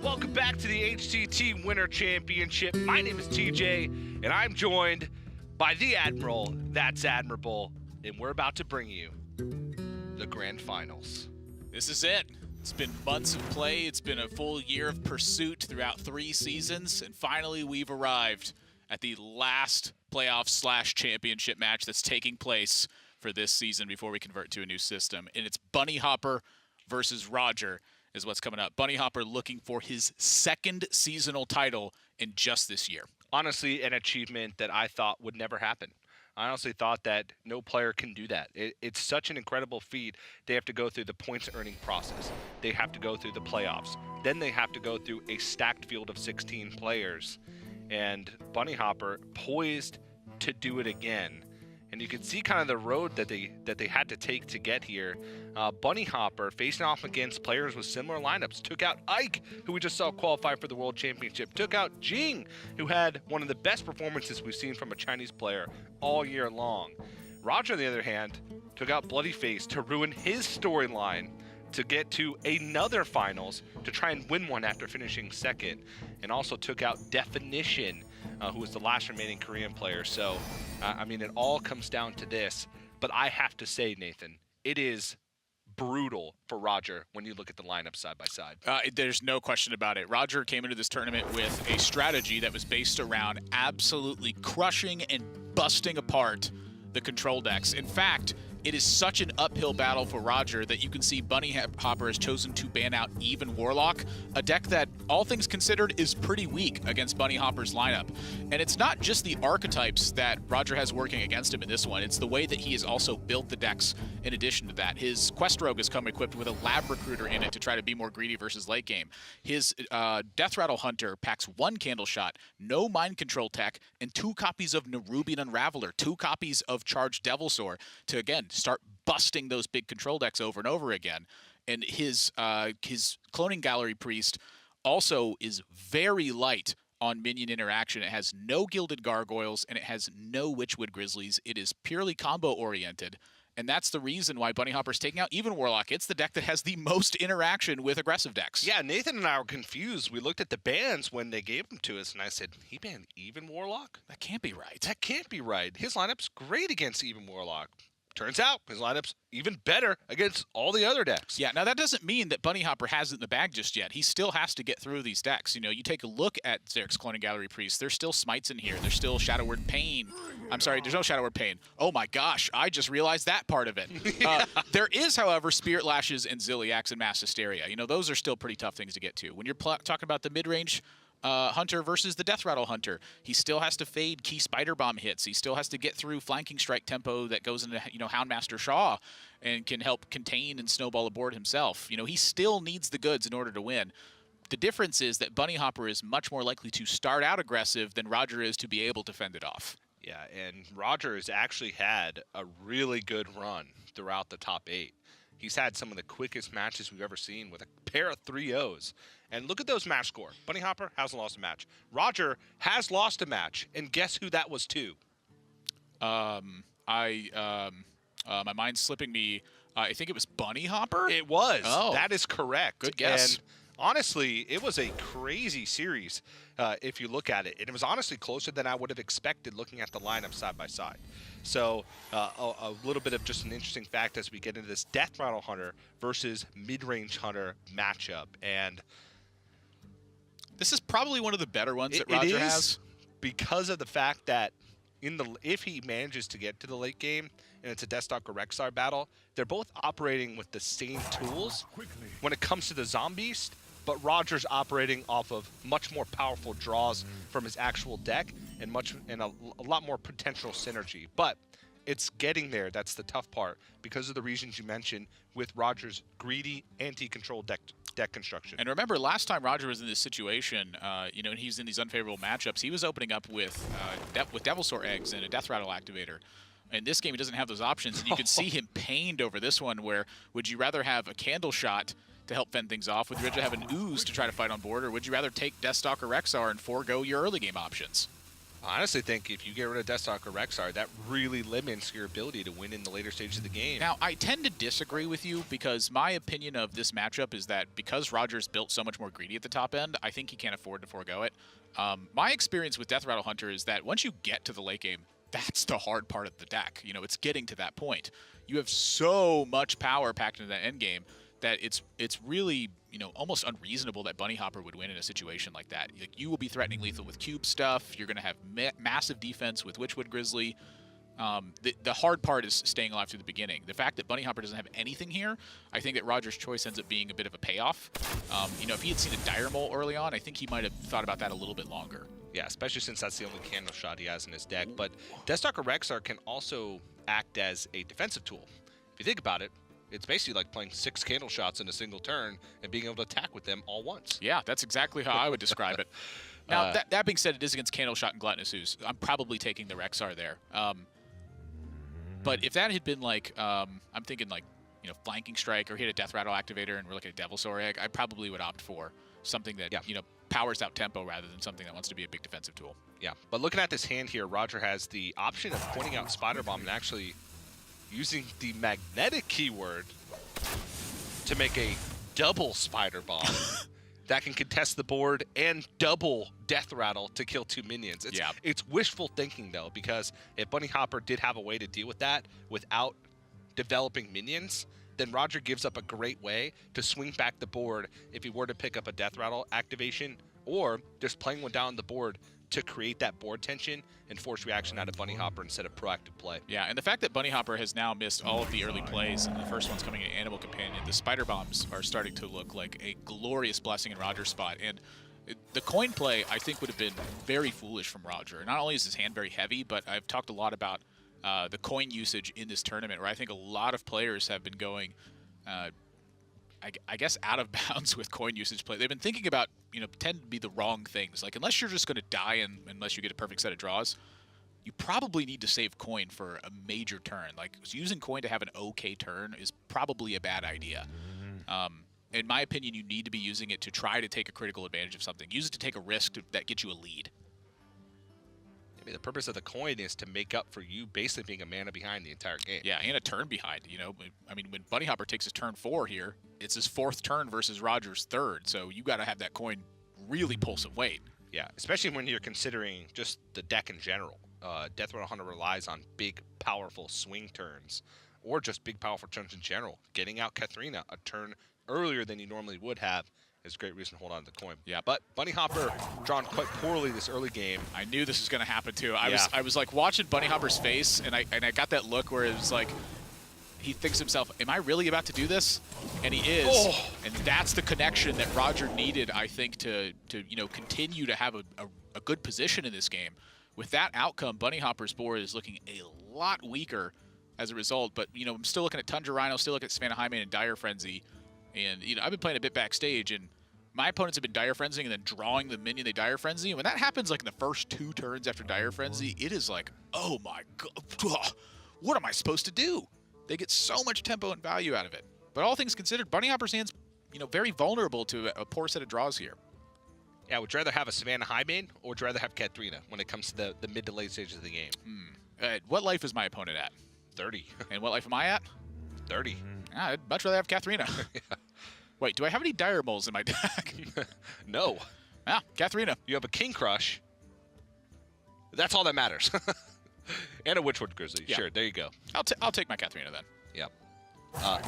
Welcome back to the HCT Winter Championship. My name is TJ, and I'm joined by the Admiral, that's Admirable, and we're about to bring you the Grand Finals. This is it. It's been months of play. It's been a full year of pursuit throughout 3 seasons, and finally we've arrived at the last playoff/championship match that's taking place for this season before we convert to a new system. And it's Bunnyhopper versus Roger is what's coming up. Bunnyhopper looking for his 2nd seasonal title in just this year. Honestly, an achievement that I thought would never happen. I honestly thought that no player can do that. It's such an incredible feat. They have to go through the points earning process. They have to go through the playoffs. Then they have to go through a stacked field of 16 players. And Bunnyhopper poised to do it again. And you can see kind of the road that they had to take to get here. Bunnyhopper facing off against players with similar lineups. Took out Ike, who we just saw qualify for the World Championship. Took out Jing, who had one of the best performances we've seen from a Chinese player all year long. Roger, on the other hand, took out Bloodyface to ruin his storyline to get to another finals to try and win one after finishing 2nd. And also took out Definition, who was the last remaining Korean player. So, I mean, it all comes down to this. But I have to say, Nathan, it is brutal for Roger when you look at the lineup side by side. There's no question about it. Roger came into this tournament with a strategy that was based around absolutely crushing and busting apart the control decks. In fact, it is such an uphill battle for Roger that you can see Bunnyhopper has chosen to ban out Even Warlock, a deck that, all things considered, is pretty weak against Bunnyhopper's lineup. And it's not just the archetypes that Roger has working against him in this one, it's the way that he has also built the decks in addition to that. His Quest Rogue has come equipped with a Lab Recruiter in it to try to be more greedy versus late game. His Death Rattle Hunter packs 1 Candle Shot, no Mind Control tech, and 2 copies of Nerubian Unraveler, 2 copies of Charged Devilsaur to, again, start busting those big control decks over and over again. And his Cloning Gallery Priest also is very light on minion interaction. It has no Gilded Gargoyles, and it has no Witchwood Grizzlies. It is purely combo-oriented, and that's the reason why Bunnyhopper's taking out Even Warlock. It's the deck that has the most interaction with aggressive decks. Yeah, Nathan and I were confused. We looked at the bans when they gave them to us, and I said, he banned Even Warlock? That can't be right. That can't be right. His lineup's great against Even Warlock. Turns out his lineup's even better against all the other decks. Yeah, now that doesn't mean that Bunnyhopper has it in the bag just yet. He still has to get through these decks. You know, you take a look at Xerx's Cloning Gallery Priest. There's still Smites in here. There's still Shadow Word Pain. I'm sorry, there's no Shadow Word Pain. Oh my gosh, I just realized that part of it. There is, however, Spirit Lashes and Ziliax and Mass Hysteria. You know, those are still pretty tough things to get to. When you're talking about the mid-range Hunter versus the Death Rattle Hunter, he still has to fade key Spider Bomb hits. He still has to get through Flanking Strike tempo that goes into, you know, Houndmaster Shaw and can help contain and snowball a board himself. You know, he still needs the goods in order to win. The difference is that Bunnyhopper is much more likely to start out aggressive than Roger is to be able to fend it off. Yeah, and Roger has actually had a really good run throughout the top 8. He's had some of the quickest matches we've ever seen with a pair of 3-0s. And look at those match score. Bunnyhopper hasn't lost a match. Roger has lost a match, and guess who that was to? My mind's slipping me. I think it was Bunnyhopper? It was. Oh. That is correct. Good guess. And honestly, it was a crazy series if you look at it. And it was honestly closer than I would have expected looking at the lineup side by side. So a little bit of just an interesting fact as we get into this Death Rattle Hunter versus Mid-Range Hunter matchup. And this is probably one of the better ones that Roger has. Because of the fact that if he manages to get to the late game and it's a Deathstalker Rexar battle, they're both operating with the same tools when it comes to the Zombies, but Roger's operating off of much more powerful draws from his actual deck and a lot more potential synergy. But it's getting there. That's the tough part because of the reasons you mentioned with Roger's greedy anti-control deck construction. And remember, last time Roger was in this situation, you know, and he's in these unfavorable matchups, he was opening up with Devilsaur Eggs and a Death Rattle Activator. In this game, he doesn't have those options, and you can see him pained over this one, where would you rather have a Candle Shot to help fend things off? Would you rather have an Ooze to try to fight on board, or would you rather take Deathstalker Rexar and forego your early game options? I honestly think if you get rid of Deathstalker Rexar, that really limits your ability to win in the later stages of the game. Now, I tend to disagree with you because my opinion of this matchup is that because Roger's built so much more greedy at the top end, I think he can't afford to forego it. My experience with Death Rattle Hunter is that once you get to the late game, that's the hard part of the deck. You know, it's getting to that point. You have so much power packed into that end game that it's really, you know, almost unreasonable that Bunnyhopper would win in a situation like that. Like, you will be threatening lethal with cube stuff. You're going to have massive defense with Witchwood Grizzly. The hard part is staying alive through the beginning. The fact that Bunnyhopper doesn't have anything here, I think that Roger's choice ends up being a bit of a payoff. You know, if he had seen a Dire Mole early on, I think he might have thought about that a little bit longer. Yeah, especially since that's the only candle shot he has in his deck. But Deathstalker Rexar can also act as a defensive tool. If you think about it, it's basically like playing 6 candle shots in a single turn and being able to attack with them all once. Yeah, that's exactly how I would describe it. Now, that being said, it is against Candle Shot and Gluttonous Ooze. I'm probably taking the Rexar there. But if that had been like, I'm thinking like, you know, Flanking Strike, or hit a Death Rattle Activator and we're looking at Devilsaur Egg, I probably would opt for something that, you know, powers out tempo rather than something that wants to be a big defensive tool. Yeah, but looking at this hand here, Roger has the option of pointing out Spider Bomb and actually using the magnetic keyword to make a double Spider Bomb that can contest the board and double Death Rattle to kill 2 minions. It's wishful thinking, though, because if Bunnyhopper did have a way to deal with that without developing minions, then Roger gives up a great way to swing back the board if he were to pick up a Death Rattle activation, or just playing one down on the board to create that board tension and force reaction out of Bunnyhopper instead of proactive play. Yeah, and the fact that Bunnyhopper has now missed all of the early plays, and the first one's coming in Animal Companion, the Spider Bombs are starting to look like a glorious blessing in Roger's spot. And the coin play, I think, would have been very foolish from Roger. Not only is his hand very heavy, but I've talked a lot about the coin usage in this tournament, where I think a lot of players have been going, I guess, out of bounds with coin usage play. They've been thinking about, you know, tend to be the wrong things. Like, unless you're just going to die unless you get a perfect set of draws, you probably need to save coin for a major turn. Like, using coin to have an okay turn is probably a bad idea. In my opinion, you need to be using it to try to take a critical advantage of something. Use it to take a risk that gets you a lead. I mean, the purpose of the coin is to make up for you basically being a mana behind the entire game. Yeah, and a turn behind, you know. I mean, when Bunnyhopper takes his turn 4 here, it's his 4th turn versus Roger's 3rd, so you got to have that coin really pull some weight. Yeah, especially when you're considering just the deck in general. Death Rattle Hunter relies on big, powerful swing turns, or just big, powerful turns in general. Getting out Katharina a turn earlier than you normally would have is a great reason to hold on to the coin. Yeah, but Bunnyhopper drawn quite poorly this early game. I knew this was going to happen too. I was like watching Bunnyhopper's face, and I got that look where it was like, he thinks to himself, am I really about to do this? And he is. Oh. And that's the connection that Roger needed, I think, to you know, continue to have a good position in this game. With that outcome, Bunnyhopper's board is looking a lot weaker as a result. But, you know, I'm still looking at Tundra Rhino, still looking at Savannah Highmane and Dire Frenzy. And, you know, I've been playing a bit backstage, and my opponents have been Dire Frenzying and then drawing the minion they Dire Frenzy. And when that happens, like, in the first 2 turns after Dire Frenzy, it is like, oh my god, what am I supposed to do? They get so much tempo and value out of it. But all things considered, Bunnyhopper's hand's, you know, very vulnerable to a poor set of draws here. Yeah, would you rather have a Savannah Highmane, or would you rather have Katharina when it comes to the mid to late stages of the game? What life is my opponent at? 30. And what life am I at? 30. I'd much rather have Katharina. Yeah. Wait, do I have any Dire Moles in my deck? No. Ah, Katharina. You have a King Crush. That's all that matters. And a Witchwood Grizzly. Yeah. Sure, there you go. I'll take my Katharina then. Yeah.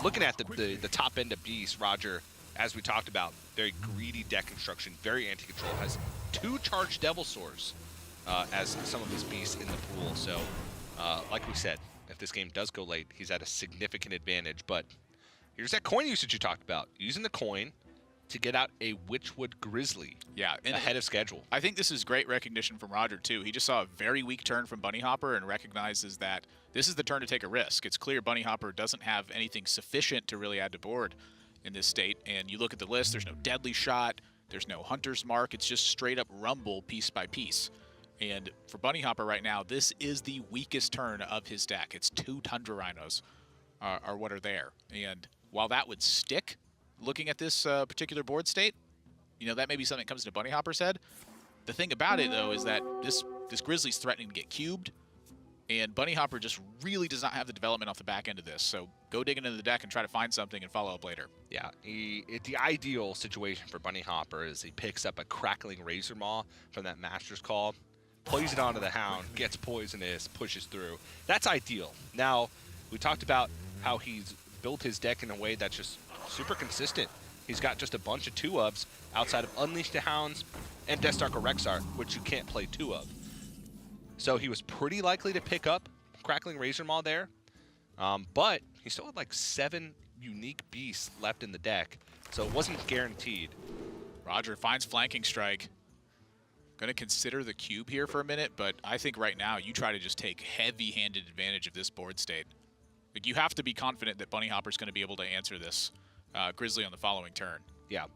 Looking at the top end of Beast, Roger, as we talked about, very greedy deck construction, very anti-control, has 2 charged Devilsaurs as some of his beasts in the pool. So, like we said, if this game does go late, he's at a significant advantage. But here's that coin usage you talked about. Using the coin to get out a Witchwood Grizzly ahead of schedule. I think this is great recognition from Roger, too. He just saw a very weak turn from Bunnyhopper and recognizes that this is the turn to take a risk. It's clear Bunnyhopper doesn't have anything sufficient to really add to board in this state. And you look at the list, there's no Deadly Shot, there's no Hunter's Mark. It's just straight up rumble piece by piece. And for Bunnyhopper right now, this is the weakest turn of his deck. It's 2 Tundra Rhinos are what are there. And while that would stick, looking at this particular board state, you know, that may be something that comes into Bunnyhopper's head. The thing about it, though, is that this this Grizzly's threatening to get cubed, and Bunnyhopper just really does not have the development off the back end of this. So go dig into the deck and try to find something and follow up later. Yeah, the ideal situation for Bunnyhopper is he picks up a Crackling Razor Maw from that Master's Call, plays it onto the Hound, gets poisonous, pushes through. That's ideal. Now, we talked about how he's built his deck in a way that's just super consistent. He's got just a bunch of 2-ofs outside of Unleash the Hounds and Deathstalker Rexar, which you can't play 2 of. So he was pretty likely to pick up Crackling Razor Maw there, but he still had like 7 unique beasts left in the deck, so it wasn't guaranteed. Roger finds Flanking Strike. Going to consider the cube here for a minute, but I think right now you try to just take heavy-handed advantage of this board state. Like, you have to be confident that Bunnyhopper's going to be able to answer this Grizzly on the following turn. Yeah.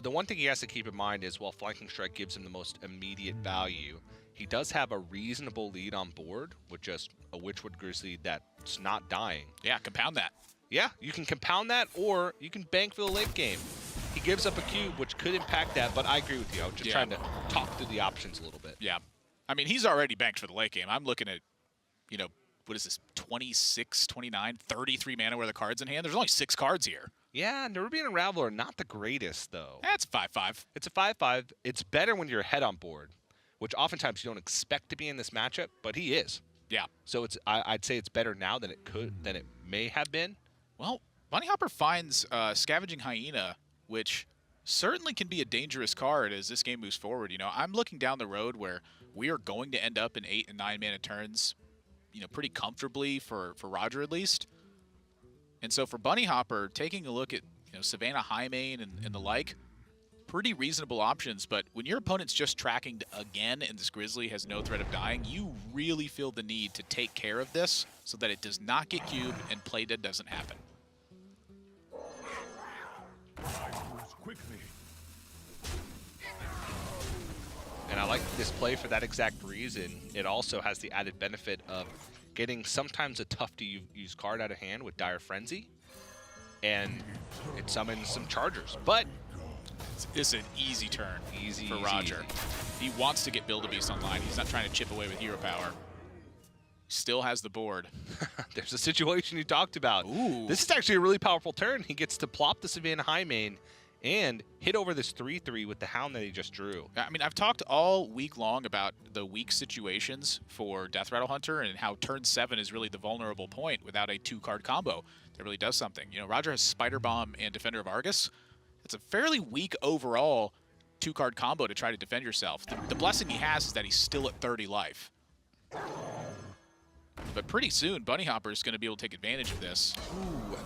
The one thing he has to keep in mind is while Flanking Strike gives him the most immediate value, he does have a reasonable lead on board with just a Witchwood Grizzly that's not dying. Yeah, compound that. Yeah, you can compound that, or you can bank for the late game. He gives up a cube, which could impact that, but I agree with you. I was just trying to talk through the options a little bit. Yeah. I mean, he's already banked for the late game. I'm looking at, you know, what is this, 26, 29, 33 mana worth of cards in hand? There's only 6 cards here. Yeah, Nerubian Unraveler are not the greatest, though. That's 5/5. It's a 5/5. It's better when you're ahead on board, which oftentimes you don't expect to be in this matchup, but he is. Yeah. So it's I'd say it's better now than it may have been. Well, Bunnyhopper finds Scavenging Hyena, which certainly can be a dangerous card as this game moves forward. You know, I'm looking down the road where we are going to end up in 8 and 9 mana turns, you know, pretty comfortably for Roger at least. And so for Bunnyhopper, taking a look at, you know, Savannah Highmane and the like, pretty reasonable options. But when your opponent's just tracking again and this Grizzly has no threat of dying, you really feel the need to take care of this so that it does not get cubed and play dead doesn't happen. And I like this play for that exact reason. It also has the added benefit of getting sometimes a tough-to-use card out of hand with Dire Frenzy, and it summons some Chargers. But it's an easy turn for easy, Roger. He wants to get Build-A-Beast online. He's not trying to chip away with hero power. Still has the board. There's a situation you talked about. Ooh. This is actually a really powerful turn. He gets to plop the Savannah Highmane and hit over this 3/3 with the Hound that he just drew. I mean, I've talked all week long about the weak situations for Death Rattle Hunter and how turn 7 is really the vulnerable point without a 2-card combo that really does something. You know, Roger has Spider Bomb and Defender of Argus. It's a fairly weak overall 2-card combo to try to defend yourself. The blessing he has is that he's still at 30 life. But pretty soon, Bunnyhopper is going to be able to take advantage of this. Ooh.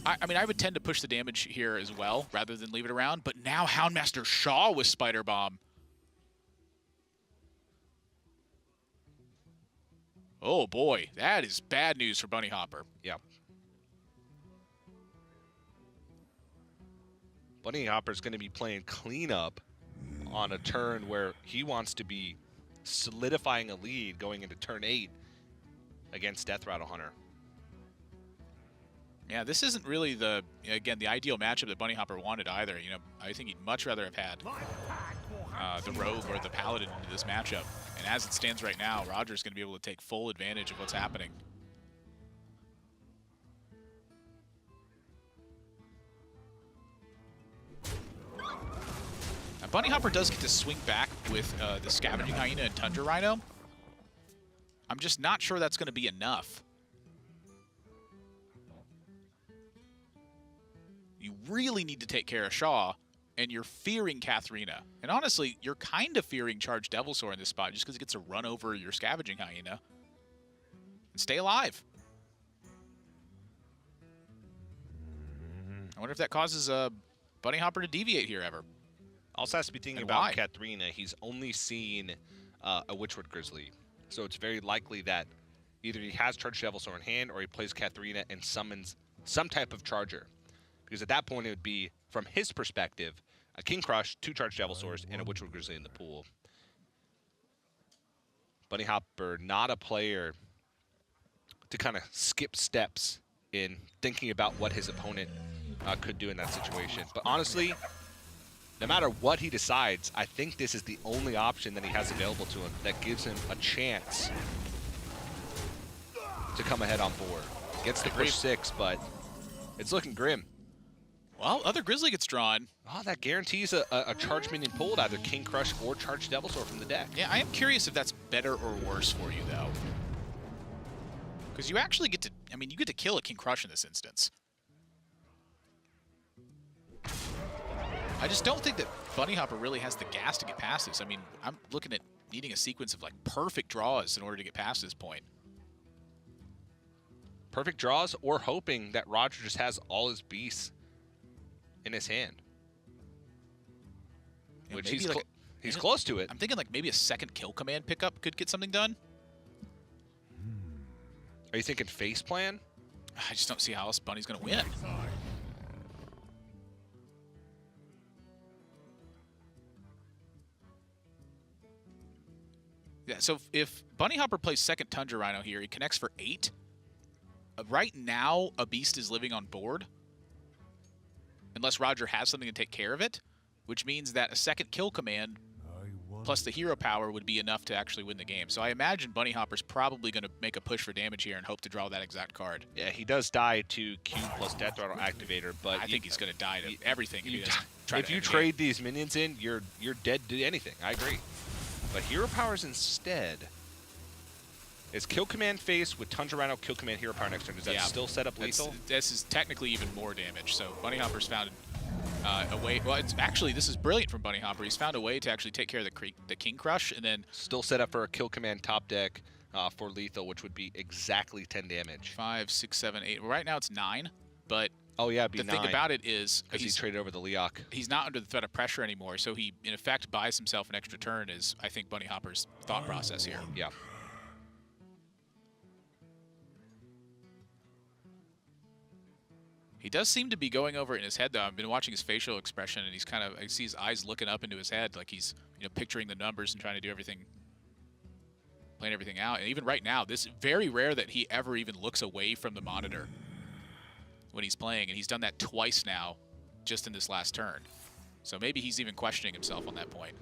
I mean, I would tend to push the damage here as well, rather than leave it around. But now Houndmaster Shaw with Spider Bomb. Oh boy, that is bad news for Bunnyhopper. Yeah. Bunnyhopper's going to be playing cleanup on a turn where he wants to be solidifying a lead going into turn 8 against Death Rattle Hunter. Yeah, this isn't really the ideal matchup that Bunnyhopper wanted either. You know, I think he'd much rather have had the Rogue or the Paladin into this matchup. And as it stands right now, Roger's going to be able to take full advantage of what's happening. Now, Bunnyhopper does get to swing back with the Scavenging Hyena and Tundra Rhino. I'm just not sure that's going to be enough. You really need to take care of Shaw, and you're fearing Katharina. And honestly, you're kind of fearing Charged Devilsaur in this spot just because it gets to run over your Scavenging Hyena and stay alive. I wonder if that causes Bunnyhopper to deviate here ever. Also has to be thinking about Katharina. He's only seen a Witchwood Grizzly. So it's very likely that either he has Charged Devilsaur in hand or he plays Katharina and summons some type of Charger. Because at that point, it would be, from his perspective, a King Crush, 2 Charged Devilsaurs, and a Witchwood Grizzly in the pool. Bunnyhopper, not a player to kind of skip steps in thinking about what his opponent could do in that situation. But honestly, no matter what he decides, I think this is the only option that he has available to him that gives him a chance to come ahead on 4. Gets the push 6, but it's looking grim. Well, other Grizzly gets drawn. Oh, that guarantees a charge minion pulled, either King Crush or Charged Devil Sword from the deck. Yeah, I am curious if that's better or worse for you, though. Because you actually get to, I mean, you get to kill a King Crush in this instance. I just don't think that Bunnyhopper really has the gas to get past this. I mean, I'm looking at needing a sequence of, like, perfect draws in order to get past this point. Perfect draws, or hoping that Roger just has all his beasts in his hand. Yeah, Which he's like close to it. I'm thinking like maybe a second kill command pickup could get something done. Are you thinking face plan? I just don't see how else Bunny's going to win. Yeah, so if Bunnyhopper plays second Tundra Rhino here, he connects for 8. Right now, a beast is living on board. Unless Roger has something to take care of it, which means that a second kill command plus the hero power would be enough to actually win the game. So I imagine Bunnyhopper's probably going to make a push for damage here and hope to draw that exact card. Yeah, he does die to Q plus Death Rattle Activator, but I think he's going to die to everything if he doesn't try if to you end the trade these minions in, you're dead to anything. I agree. But hero powers instead is kill command face with Tundra Rhino kill command hero power next turn. Does that still set up lethal? This is technically even more damage. So Bunnyhopper's found a way. Well, it's actually, this is brilliant from Bunnyhopper. He's found a way to actually take care of the King Crush, and then still set up for a kill command top deck for lethal, which would be exactly 10 damage. 5, 6, 7, 8. Well, right now it's 9, but oh yeah, it'd be the 9. thing about it is because he's traded over the Leok. He's not under the threat of pressure anymore, so he in effect buys himself an extra turn. Is I think Bunnyhopper's thought process here. Yeah. He does seem to be going over it in his head, though. I've been watching his facial expression, and he's kind of, I see his eyes looking up into his head, like he's, you know, picturing the numbers and trying to do everything, playing everything out. And even right now, this is very rare that he ever even looks away from the monitor when he's playing, and he's done that twice now, just in this last turn. So maybe he's even questioning himself on that point.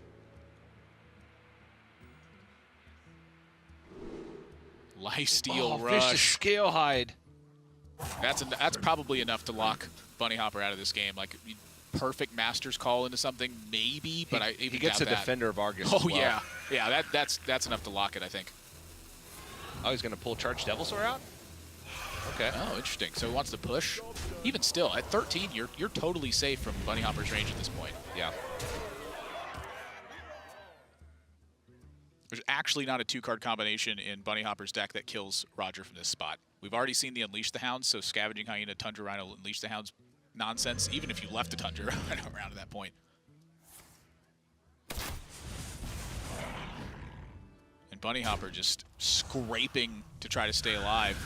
Lifesteal Rush. Vicious Scale Hide. That's probably enough to lock Bunnyhopper out of this game. Like perfect Master's Call into something, maybe, but I even he gets doubt a that. Defender of Argus. Oh as well. yeah. That's enough to lock it, I think. Oh, he's gonna pull Charged Devil Sword out. Okay. Oh, interesting. So he wants to push. Even still, at 13, you're totally safe from Bunnyhopper's range at this point. Yeah. There's actually not a 2-card combination in Bunnyhopper's deck that kills Roger from this spot. We've already seen the Unleash the Hounds, so Scavenging Hyena, Tundra Rhino, Unleash the Hounds nonsense, even if you left the Tundra Rhino around at that point. And Bunnyhopper just scraping to try to stay alive.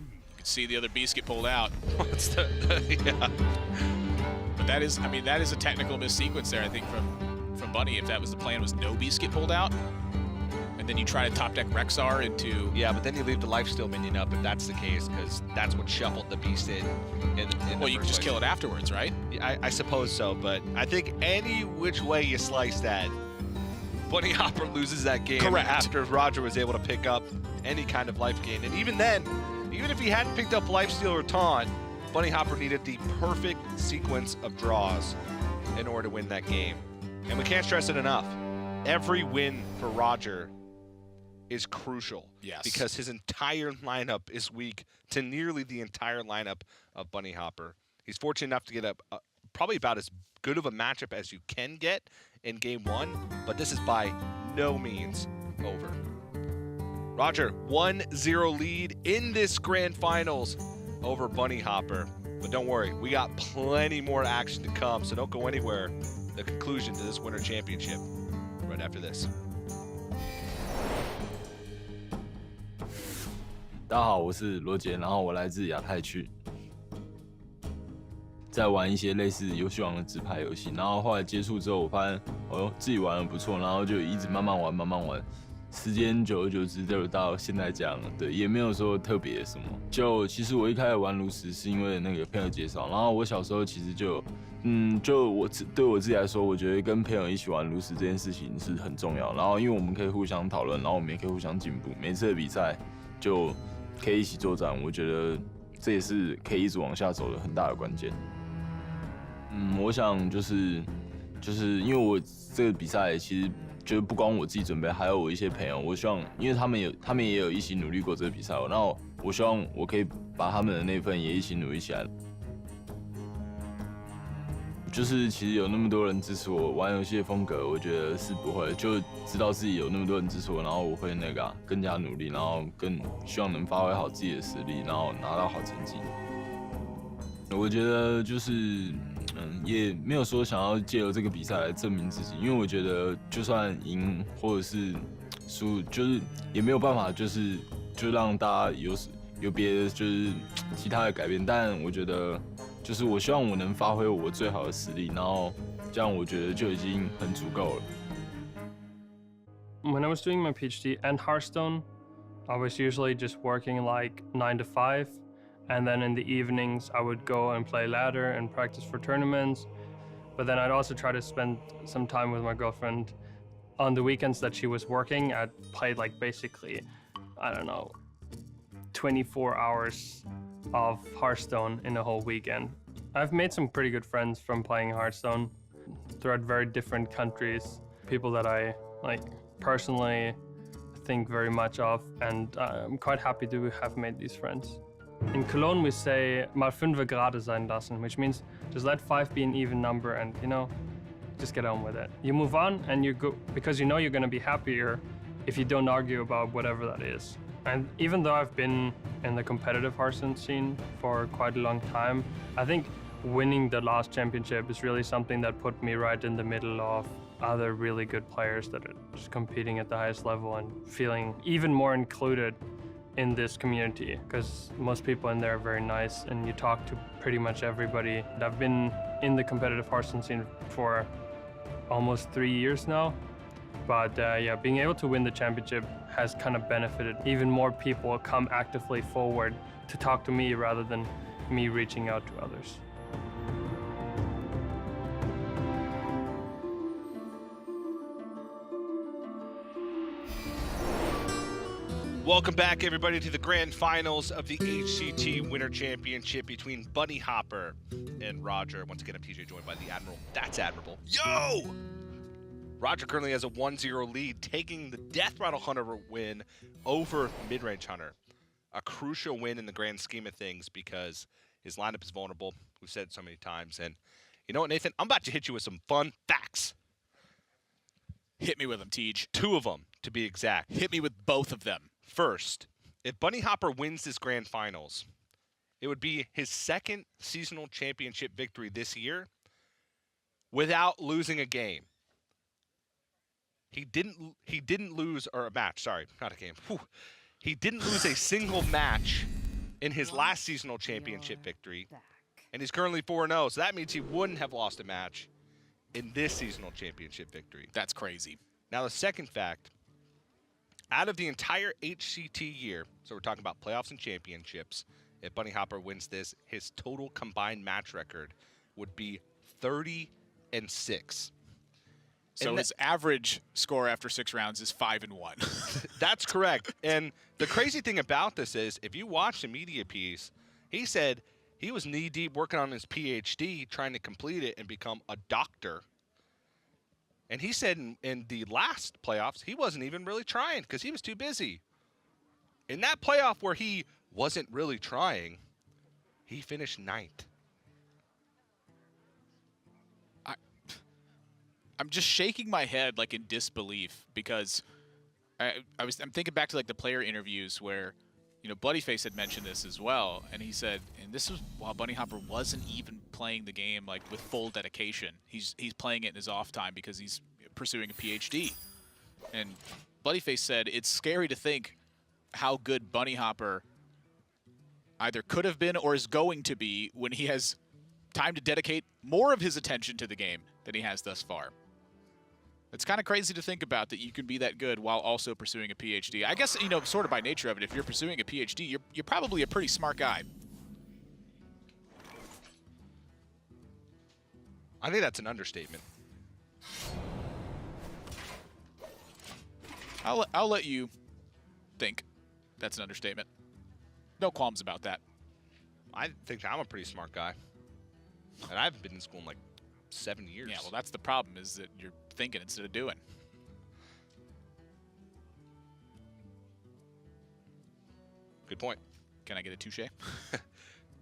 You can see the other beast get pulled out. What's the yeah. But that is, I mean, that is a technical miss sequence there, I think, from Bunny. If that was the plan, was no beast get pulled out, and then you try to top deck Rexar into... Yeah, but then you leave the lifesteal minion up if that's the case, because that's what shuffled the beast in well, you can just kill it afterwards, right? I suppose so, but I think any which way you slice that, Bunnyhopper loses that game. Correct. After Roger was able to pick up any kind of life gain. And even then, even if he hadn't picked up lifesteal or taunt, Bunnyhopper needed the perfect sequence of draws in order to win that game. And we can't stress it enough. Every win for Roger is crucial. Yes. Because his entire lineup is weak to nearly the entire lineup of Bunnyhopper. He's fortunate enough to get probably about as good of a matchup as you can get in game 1, but this is by no means over. Roger, 1-0 lead in this grand finals over Bunnyhopper. But don't worry, we got plenty more action to come, so don't go anywhere. The conclusion to this Winter Championship right after this. 大家好，我是罗杰，然后我来自亚太区，在玩一些类似游戏王的纸牌游戏，然后后来接触之后，我发现哦自己玩的不错，然后就一直慢慢玩，时间久而久之就到现在这样了，对，也没有说特别什么。就其实我一开始玩炉石是因为那个朋友介绍，然后我小时候其实就对我自己来说，我觉得跟朋友一起玩炉石这件事情是很重要。然后因为我们可以互相讨论，然后我们也可以互相进步，每次的比赛就可以一起作战，我觉得这也是可以一直往下走的很大的关键。我想就是因为我这个比赛其实。就是不光我自己准备，还有我一些朋友。我希望，因为他们也有一起努力过这个比赛，然后我希望我可以把他们的那份也一起努力起来。就是其实有那么多人支持我玩游戏的风格，我觉得是不会，就知道自己有那么多人支持我，然后我会更加努力，然后更希望能发挥好自己的实力，然后拿到好成绩。我觉得就是也没有说想要借由这个比赛来证明自己，因为我觉得就算赢或者是输，就是也没有办法就让大家有别的就是其他的改变。但我觉得就是我希望我能发挥我最好的实力，然后这样我觉得就已经很足够了。When I was doing my PhD and Hearthstone, I was usually just working like 9 to 5. And then in the evenings, I would go and play ladder and practice for tournaments. But then I'd also try to spend some time with my girlfriend. On the weekends that she was working, I'd play like basically, I don't know, 24 hours of Hearthstone in a whole weekend. I've made some pretty good friends from playing Hearthstone throughout very different countries. People that I like personally think very much of, and I'm quite happy to have made these friends. In Cologne, we say mal 5 gerade sein lassen, which means just let 5 be an even number and, just get on with it. You move on and you go, because you know you're going to be happier if you don't argue about whatever that is. And even though I've been in the competitive Hearthstone scene for quite a long time, I think winning the last championship is really something that put me right in the middle of other really good players that are just competing at the highest level and feeling even more included in this community, because most people in there are very nice and you talk to pretty much everybody. I've been in the competitive Hearthstone scene for almost 3 years now, but yeah, being able to win the championship has kind of benefited. Even more people come actively forward to talk to me rather than me reaching out to others. Welcome back, everybody, to the grand finals of the HCT Winter Championship between Bunnyhopper and Roger. Once again, I'm TJ, joined by the Admiral. That's admirable. Yo! Roger currently has a 1-0 lead, taking the Death Rattle Hunter win over Midrange Hunter. A crucial win in the grand scheme of things because his lineup is vulnerable. We've said it so many times. And you know what, Nathan? I'm about to hit you with some fun facts. Hit me with them, Tej. 2 of them, to be exact. Hit me with both of them. First, if Bunnyhopper wins this grand finals, it would be his second seasonal championship victory this year without losing a game. He didn't lose, or a match, sorry, not a game. Whew. He didn't lose a single match in his last seasonal championship victory, and he's currently 4-0, so that means he wouldn't have lost a match in this seasonal championship victory. That's crazy. Now, the second fact, out of the entire HCT year, so we're talking about playoffs and championships, if Bunnyhopper wins this, his total combined match record would be 30-6. So his average score after 6 rounds is 5-1. That's correct. And the crazy thing about this is, if you watch the media piece, he said he was knee-deep working on his PhD, trying to complete it and become a doctor. And he said in the last playoffs, he wasn't even really trying because he was too busy. In that playoff where he wasn't really trying, he finished 9th. I'm just shaking my head like in disbelief because I'm thinking back to like the player interviews where, Bloodyface had mentioned this as well, and he said, and this was while Bunnyhopper wasn't even playing the game like with full dedication. He's playing it in his off time because he's pursuing a PhD. And Bloodyface said it's scary to think how good Bunnyhopper either could have been or is going to be when he has time to dedicate more of his attention to the game than he has thus far. It's kind of crazy to think about that you can be that good while also pursuing a PhD. I guess, you know, sort of by nature of it, if you're pursuing a PhD, you're probably a pretty smart guy. I think that's an understatement. I'll let you think that's an understatement. No qualms about that. I think I'm a pretty smart guy. And I haven't been in school in like 7 years. Yeah, well, that's the problem, is that you're thinking instead of doing. Good point. Can I get a touche?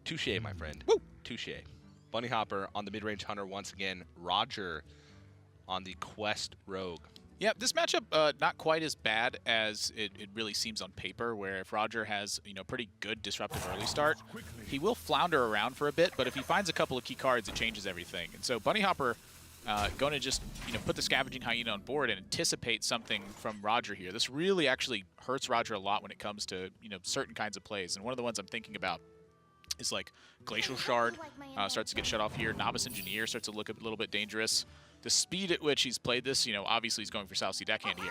Touche, my friend. Woo! Touche. Bunnyhopper on the mid-range hunter once again. Roger on the quest rogue. Yeah, this matchup not quite as bad as it really seems on paper, where if Roger has, you know, pretty good disruptive early start, he will flounder around for a bit, but if he finds a couple of key cards, it changes everything. And so Bunnyhopper going to just, you know, put the Scavenging Hyena on board and anticipate something from Roger here. This really actually hurts Roger a lot when it comes to, you know, certain kinds of plays. And one of the ones I'm thinking about is like Glacial Shard starts to get shut off here. Novice Engineer starts to look a little bit dangerous. The speed at which he's played this, you know, obviously he's going for South Sea Deckhand here.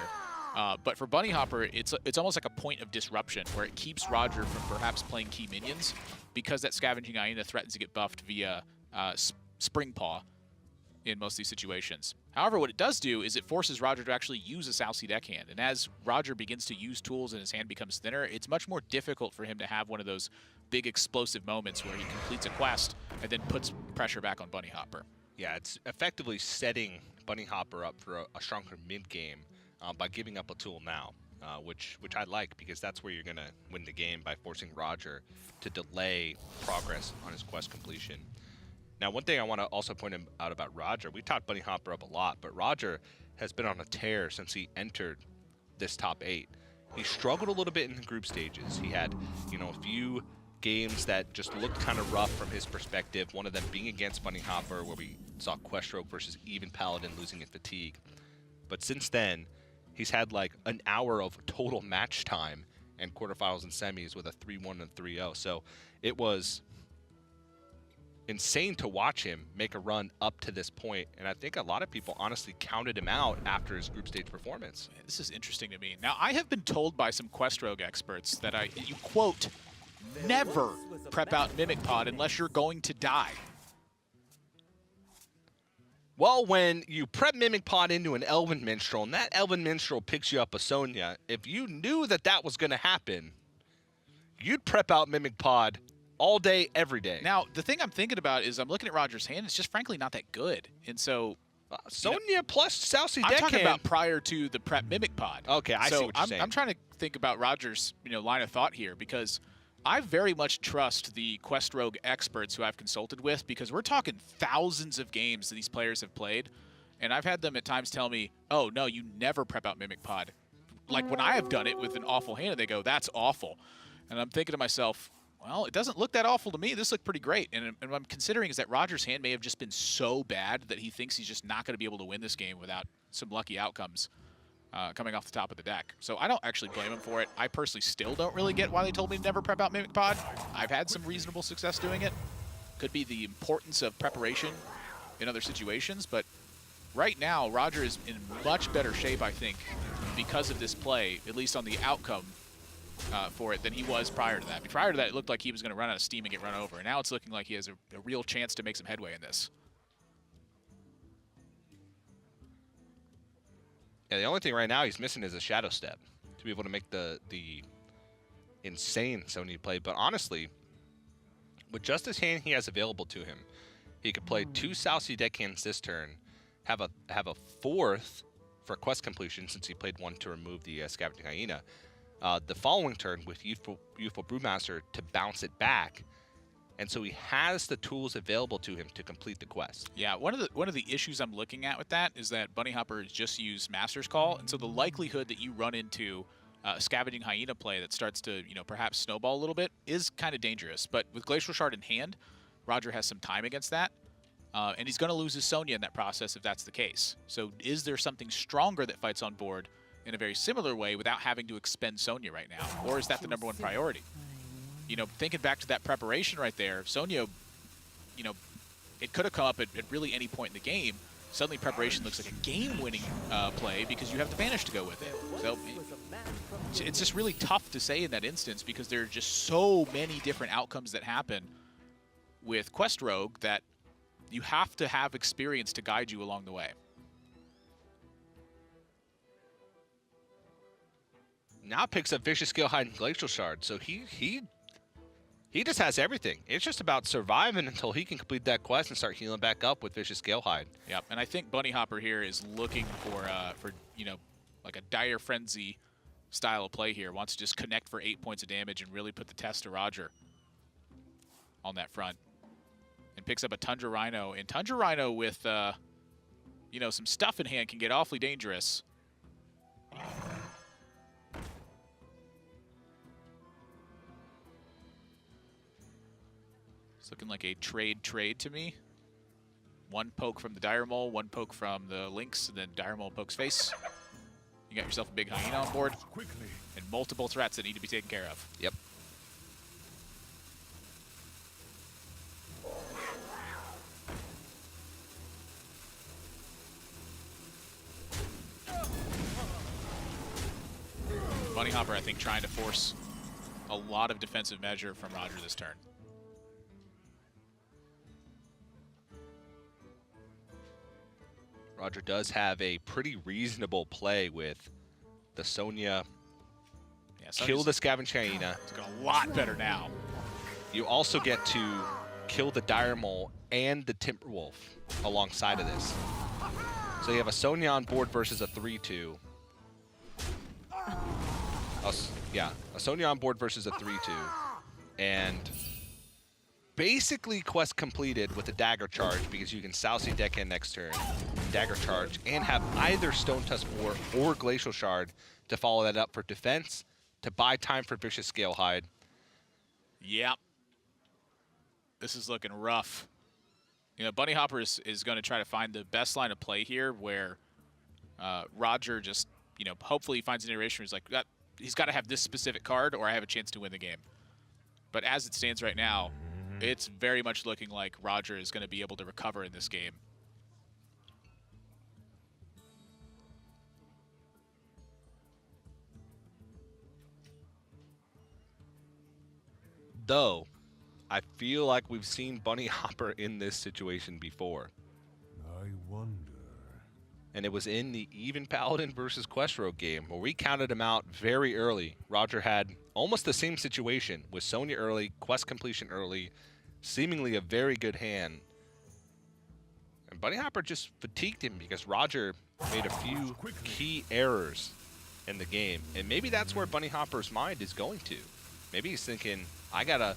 But for Bunnyhopper, it's almost like a point of disruption where it keeps Roger from perhaps playing key minions because that Scavenging Hyena threatens to get buffed via Spring Paw in most of these situations. However, what it does do is it forces Roger to actually use a South Sea Deckhand. And as Roger begins to use tools and his hand becomes thinner, it's much more difficult for him to have one of those big explosive moments where he completes a quest and then puts pressure back on Bunnyhopper. Yeah, it's effectively setting Bunnyhopper up for a stronger mid-game by giving up a tool now, which I like, because that's where you're going to win the game, by forcing Roger to delay progress on his quest completion. Now, one thing I want to also point out about Roger, we talked Bunnyhopper up a lot, but Roger has been on a tear since he entered this top 8. He struggled a little bit in the group stages. He had, you know, a few games that just looked kind of rough from his perspective, one of them being against Bunnyhopper, where we saw Quest Rogue versus Even Paladin losing in fatigue. But since then, he's had like an hour of total match time and quarterfinals and semis with a 3-1 and 3-0. So it was insane to watch him make a run up to this point, and I think a lot of people honestly counted him out after his group stage performance. This is interesting to me. Now, I have been told by some Quest Rogue experts that you quote, never prep out Mimic Pod unless you're going to die. Well, when you prep Mimic Pod into an Elven Minstrel, and that Elven Minstrel picks you up a Sonya, if you knew that that was going to happen, you'd prep out Mimic Pod all day, every day. Now, the thing I'm thinking about is I'm looking at Roger's hand. It's just frankly not that good. And so Sonya plus South Sea Deckhand. I'm talking about prior to the prep Mimic Pod. Okay, I see what you're saying. I'm trying to think about Roger's, you know, line of thought here, because I very much trust the Quest Rogue experts who I've consulted with, because we're talking thousands of games that these players have played, and I've had them at times tell me, oh, no, you never prep out Mimic Pod. Like when I have done it with an awful hand, and they go, that's awful. And I'm thinking to myself, well, it doesn't look that awful to me. This looked pretty great. And what I'm considering is that Roger's hand may have just been so bad that he thinks he's just not going to be able to win this game without some lucky outcomes coming off the top of the deck. So I don't actually blame him for it. I personally still don't really get why they told me to never prep out Mimic Pod. I've had some reasonable success doing it. Could be the importance of preparation in other situations, but right now, Roger is in much better shape, I think, because of this play, at least on the outcome for it, than he was prior to that. Prior to that, it looked like he was going to run out of steam and get run over, and now it's looking like he has a real chance to make some headway in this. Yeah, the only thing right now he's missing is a Shadow Step to be able to make the insane Sonya play. But honestly, with just his hand he has available to him, he could play 2 South Sea Deckhands this turn, have a 4th for quest completion since he played 1 to remove the Scavenging Hyena. The following turn with Youthful Brewmaster to bounce it back. And so he has the tools available to him to complete the quest. Yeah, one of the issues I'm looking at with that is that Bunnyhopper has just used Master's Call, and so the likelihood that you run into a Scavenging Hyena play that starts to, you know, perhaps snowball a little bit is kind of dangerous. But with Glacial Shard in hand, Roger has some time against that, and he's going to lose his Sonya in that process if that's the case. So is there something stronger that fights on board in a very similar way without having to expend Sonya right now, or is that the #1 priority? You know, thinking back to that preparation right there, Sonya, you know, it could have come up at really any point in the game. suddenly preparation looks like a game-winning play because you have the Vanish to go with it. So it's just really tough to say in that instance because there are just so many different outcomes that happen with Quest Rogue that you have to have experience to guide you along the way. Now picks up Vicious Scale Hide and Glacial Shard, so he just has everything. It's just about surviving until he can complete that quest and start healing back up with Vicious Scale Hide. Yep, and I think Bunnyhopper here is looking for you know, like a Dire Frenzy style of play here. Wants to just connect for 8 points of damage and really put the test to Roger on that front. And picks up a Tundra Rhino. And Tundra Rhino with, you know, some stuff in hand can get awfully dangerous. It's looking like a trade to me. One poke from the Dire Mole, one poke from the Lynx, and then Dire Mole pokes face. You got yourself a big hyena on board, and multiple threats that need to be taken care of. Yep. Bunnyhopper, I think, trying to force a lot of defensive measure from Roger this turn. Roger does have a pretty reasonable play with the Sonya. Yeah, Kill the Scavenge Hyena. It's got a lot better now. You also get to kill the Dire Mole and the Timberwolf alongside of this. So you have a Sonya on board versus a 3-2. Yeah, a Sonya on board versus a 3-2. And basically quest completed with a Dagger Charge because you can Southsea Deckhand next turn, Dagger Charge, and have either Stone Tusk Boar or Glacial Shard to follow that up for defense, to buy time for Vicious Scale Hide. Yep. This is looking rough. You know, Bunnyhopper is going to try to find the best line of play here where Roger just, you know, hopefully he finds an iteration where he's like, he's got to have this specific card or I have a chance to win the game. But as it stands right now, it's very much looking like Roger is going to be able to recover in this game. Though, I feel like we've seen Bunnyhopper in this situation before. I wonder. And it was in the Even Paladin versus Quest Rogue game where we counted him out very early. Roger had almost the same situation with Sonya early, quest completion early, seemingly a very good hand. And Bunnyhopper just fatigued him because Roger made a few key errors in the game. And maybe that's where Bunnyhopper's mind is going to. Maybe he's thinking, I gotta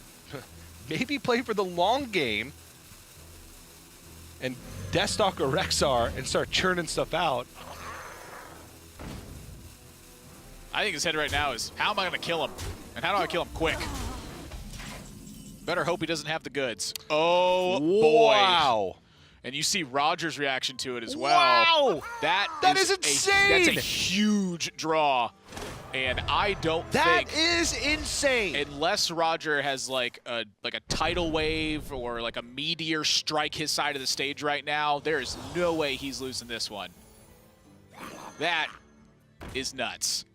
maybe play for the long game and Deathstalker Rexar and start churning stuff out. I think his head right now is, how am I going to kill him? And how do I kill him quick? Better hope he doesn't have the goods. Oh, boy. Wow. And you see Roger's reaction to it as well. Wow. That is insane. That's a huge draw. And I don't think that is insane. Unless Roger has like a tidal wave or like a meteor strike his side of the stage right now, there is no way he's losing this one. That is nuts.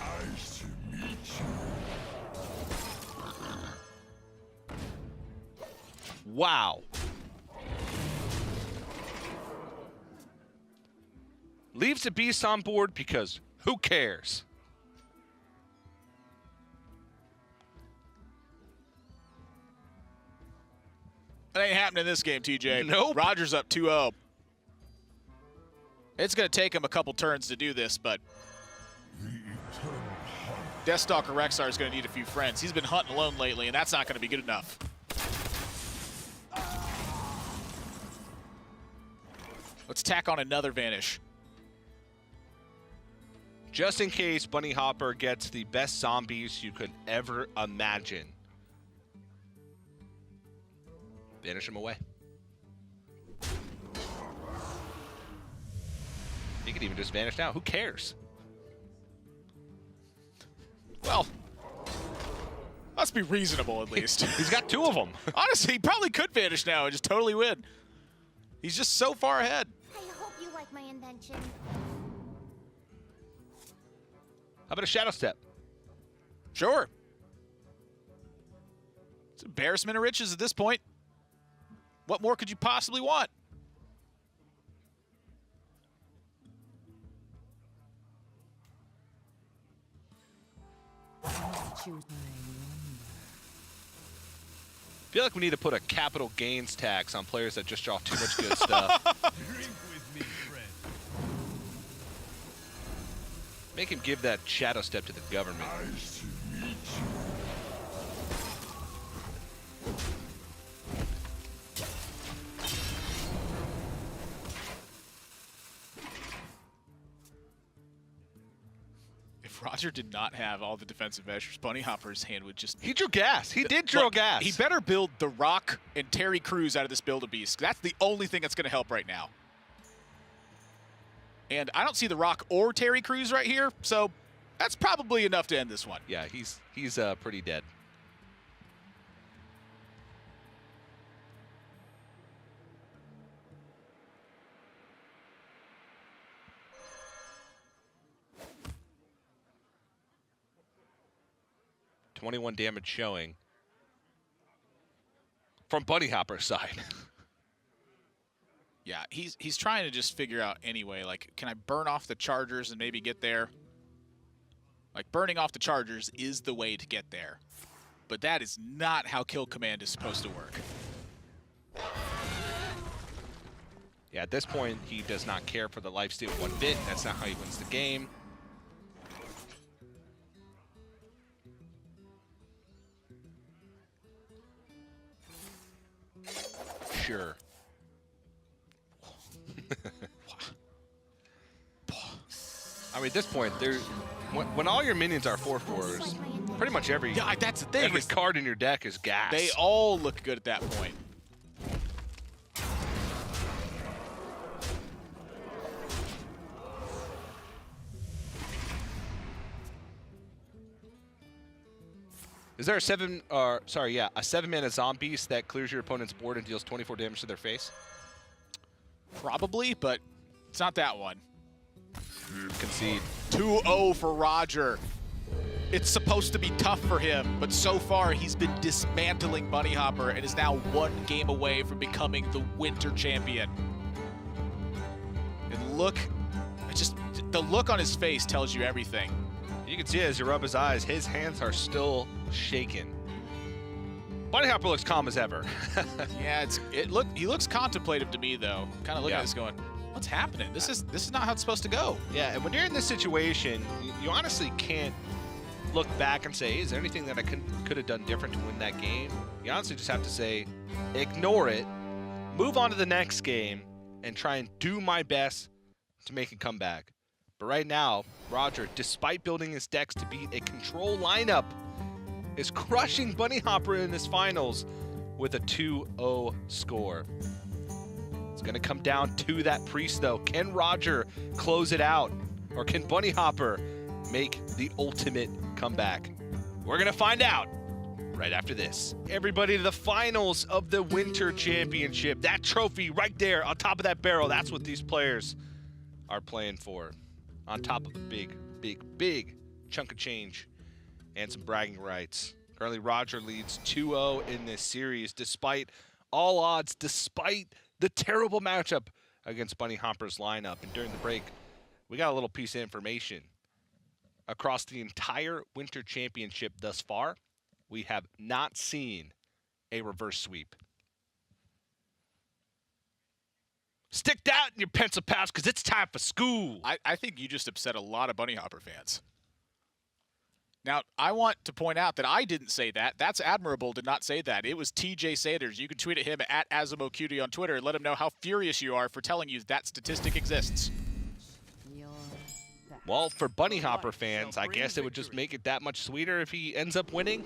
Nice to meet you. Wow. Leaves the beast on board because who cares? That ain't happening in this game, TJ. Nope. Roger's up 2-0. It's going to take him a couple turns to do this, but Deathstalker Rexar is going to need a few friends. He's been hunting alone lately, and that's not going to be good enough. Let's tack on another Vanish. Just in case Bunnyhopper gets the best zombies you could ever imagine. Vanish him away. He could even just vanish now. Who cares? Well, Let's be reasonable at least. He's got 2 of them. Honestly, he probably could vanish now and just totally win. He's just so far ahead. I hope you like my invention. How about a Shadow Step? Sure. It's embarrassment of riches at this point. What more could you possibly want? I feel like we need to put a capital gains tax on players that just draw too much good stuff. Drink with me, friend. Make him give that Shadow Step to the government. Nice to meet you. If Roger did not have all the defensive measures, Bunnyhopper's hand would just... He drew gas. He did draw Look, gas. He better build The Rock and Terry Crews out of this Build-A-Beast. That's the only thing that's going to help right now. And I don't see The Rock or Terry Crews right here, so that's probably enough to end this one. Yeah, he's pretty dead. .21 damage showing from Bunnyhopper's side. Yeah, he's trying to just figure out anyway, like, can I burn off the chargers and maybe get there? Like, burning off the chargers is the way to get there. But that is not how kill command is supposed to work. Yeah, at this point, he does not care for the lifesteal one bit. That's not how he wins the game. Sure. I mean, at this point, when all your minions are 4/4s, pretty much every That's the thing. every card in your deck is gas. They all look good at that point. Is there a 7-mana Zombies that clears your opponent's board and deals 24 damage to their face? Probably, but it's not that one. Concede. 2-0 for Roger. It's supposed to be tough for him, but so far he's been dismantling Bunnyhopper and is now 1 game away from becoming the Winter Champion. And look, the look on his face tells you everything. You can see it as you rub his eyes, his hands are still shaking. Bunnyhopper looks calm as ever. Yeah, he looks contemplative to me though. Kind of looking at this going, what's happening? This is not how it's supposed to go. Yeah, and when you're in this situation, you honestly can't look back and say, hey, is there anything that I could have done different to win that game? You honestly just have to say, ignore it, move on to the next game, and try and do my best to make a comeback. But right now, Roger, despite building his decks to beat a control lineup, is crushing Bunnyhopper in his finals with a 2-0 score. It's going to come down to that priest, though. Can Roger close it out? Or can Bunnyhopper make the ultimate comeback? We're going to find out right after this. Everybody, to the finals of the Winter Championship. That trophy right there on top of that barrel, that's what these players are playing for. On top of a big, big, big chunk of change and some bragging rights. Currently, Roger leads 2-0 in this series, despite all odds, despite the terrible matchup against Bunnyhopper's lineup. And during the break, we got a little piece of information. Across the entire Winter Championship thus far, we have not seen a reverse sweep. Stick that in your pencil pouch, because it's time for school. I think you just upset a lot of Bunnyhopper fans. Now, I want to point out that I didn't say that. That's Admirable did not say that. It was TJ Sanders. You can tweet at him at AsimoQT on Twitter and let him know how furious you are for telling you that statistic exists. Well, for Bunnyhopper fans, I guess it would just make it that much sweeter if he ends up winning.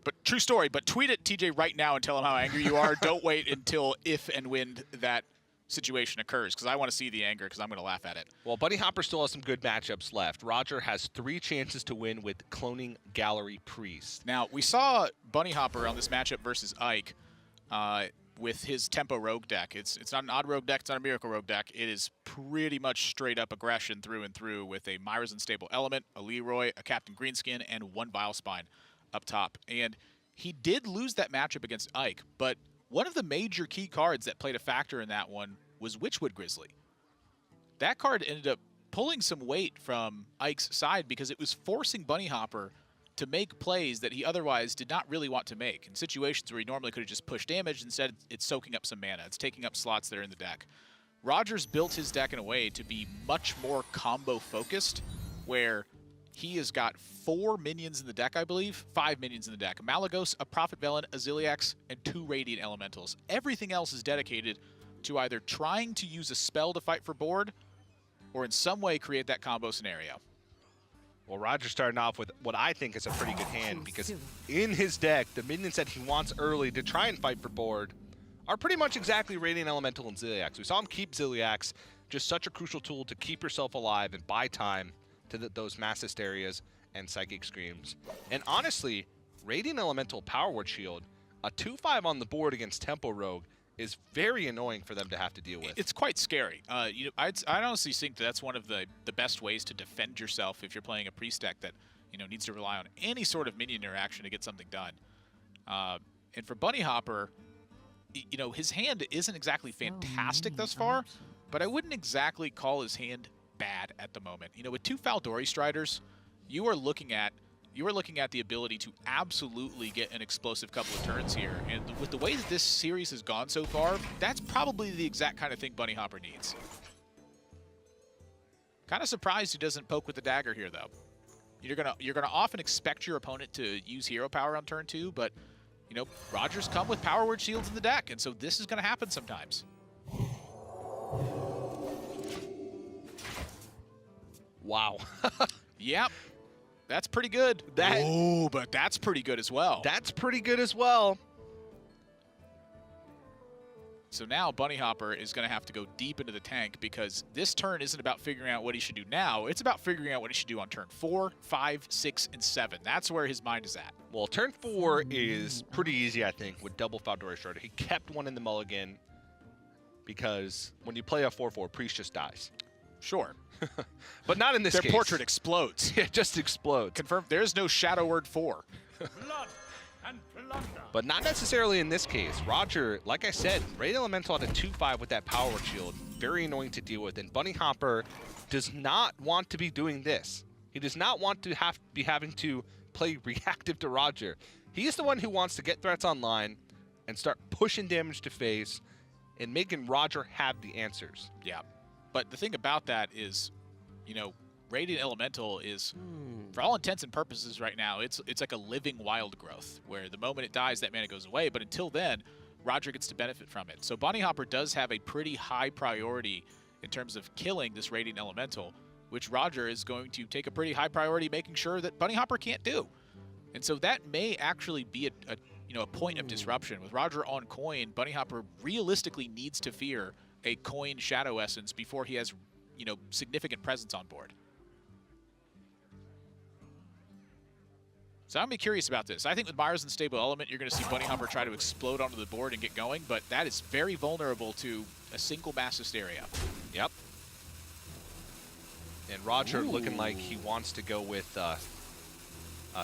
But true story, but tweet at TJ right now and tell him how angry you are. Don't wait until if and when that situation occurs, because I want to see the anger, because I'm going to laugh at it. Well, Bunnyhopper still has some good matchups left. Roger has 3 chances to win with cloning Gallery Priest. Now, we saw Bunnyhopper on this matchup versus Ike with his Tempo Rogue deck. It's not an odd rogue deck, it's not a Miracle Rogue deck. It is pretty much straight up aggression through and through with a Myra's Unstable Element, a Leroy, a Captain Greenskin, and 1 Vilespine up top. And he did lose that matchup against Ike, but one of the major key cards that played a factor in that one was Witchwood Grizzly. That card ended up pulling some weight from Ike's side because it was forcing Bunnyhopper to make plays that he otherwise did not really want to make. In situations where he normally could have just pushed damage, instead it's soaking up some mana. It's taking up slots that are in the deck. Rogers built his deck in a way to be much more combo focused, where he has got 4 minions in the deck, I believe. 5 minions in the deck. A Malagos, a Prophet Velen, a Ziliax, and 2 Radiant Elementals. Everything else is dedicated to either trying to use a spell to fight for board or in some way create that combo scenario. Well, Roger's starting off with what I think is a pretty good hand, because in his deck, the minions that he wants early to try and fight for board are pretty much exactly Radiant Elemental and Ziliax. We saw him keep Ziliax, just such a crucial tool to keep yourself alive and buy time to those Mass Hysterias and Psychic Screams. And honestly, Radiant Elemental Power Word Shield, a 2-5 on the board against Tempo Rogue, is very annoying for them to have to deal with. It's quite scary. I honestly think that's one of the best ways to defend yourself if you're playing a priest deck that needs to rely on any sort of minion interaction to get something done. And for Bunnyhopper, his hand isn't exactly fantastic thus far, but I wouldn't exactly call his hand bad at the moment. With 2 Faldori Striders, you are looking at the ability to absolutely get an explosive couple of turns here. And with the way that this series has gone so far, that's probably the exact kind of thing Bunnyhopper needs. Kind of surprised he doesn't poke with the dagger here, though. You're gonna often expect your opponent to use hero power on turn 2, but Rogers come with power word shields in the deck, and so this is gonna happen sometimes. Wow. Yep. That's pretty good. Oh, but that's pretty good as well. That's pretty good as well. So now Bunnyhopper is going to have to go deep into the tank, because this turn isn't about figuring out what he should do now. It's about figuring out what he should do on turn 4, 5, 6, and 7. That's where his mind is at. Well, turn 4 is pretty easy, I think, with double Faldori Strider. He kept one in the mulligan because when you play a 4-4, Priest just dies. Sure. But not in this case. Their portrait explodes. It just explodes. Confirmed. There's no Shadow Word 4. Blood and plunder. But not necessarily in this case. Roger, like I said, Radiant Elemental had a 2-5 with that Power Word Shield. Very annoying to deal with. And Bunnyhopper does not want to be doing this. He does not want to be having to play reactive to Roger. He is the one who wants to get threats online and start pushing damage to face and making Roger have the answers. Yeah. But the thing about that is, Radiant Elemental is, for all intents and purposes right now, it's like a living wild growth, where the moment it dies, that mana goes away. But until then, Roger gets to benefit from it. So Bunnyhopper does have a pretty high priority in terms of killing this Radiant Elemental, which Roger is going to take a pretty high priority making sure that Bunnyhopper can't do. And so that may actually be a point of disruption. With Roger on coin, Bunnyhopper realistically needs to fear a coin Shadow Essence before he has, significant presence on board. So I'm be curious about this. I think with Myra's Unstable Element, you're going to see Bunnyhopper try to explode onto the board and get going, but that is very vulnerable to a single Mass Hysteria. Yep. And Roger looking like he wants to go with